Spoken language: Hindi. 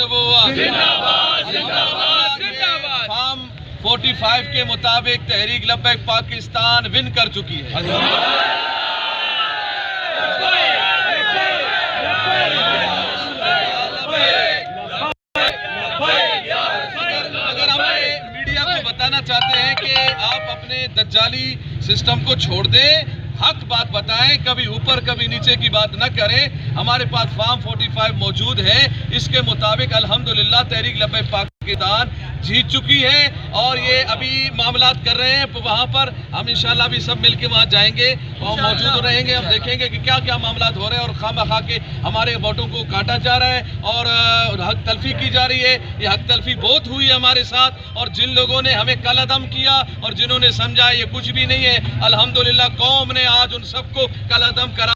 नबूवत जिंदाबाद। फार्म 45 के मुताबिक तहरीक लब्बैक पाकिस्तान विन कर चुकी है। अगर हम मीडिया को बताना चाहते हैं कि आप अपने दज्जाली सिस्टम को छोड़ दें, हक बात बताएं, कभी ऊपर कभी नीचे की बात न करें। हमारे पास फार्म 45 मौजूद है, इसके मुताबिक अल्हम्दुलिल्लाह तहरीक लब्बैक पाकिस्तान जीत चुकी है और ये अभी मामलात कर रहे हैं वहाँ पर। हम इंशाल्लाह भी सब मिलके वहाँ जाएंगे, वहाँ मौजूद रहेंगे, हम देखेंगे कि क्या क्या मामलात हो रहे हैं और खामखा के हमारे वोटों को काटा जा रहा है और हक तलफी की जा रही है। ये हक तलफी बहुत हुई है हमारे साथ और जिन लोगों ने हमें कलअदम किया और जिन्होंने समझा ये कुछ भी नहीं है, अल्हम्दुलिल्लाह कौम ने आज उन सबको कलअदम करार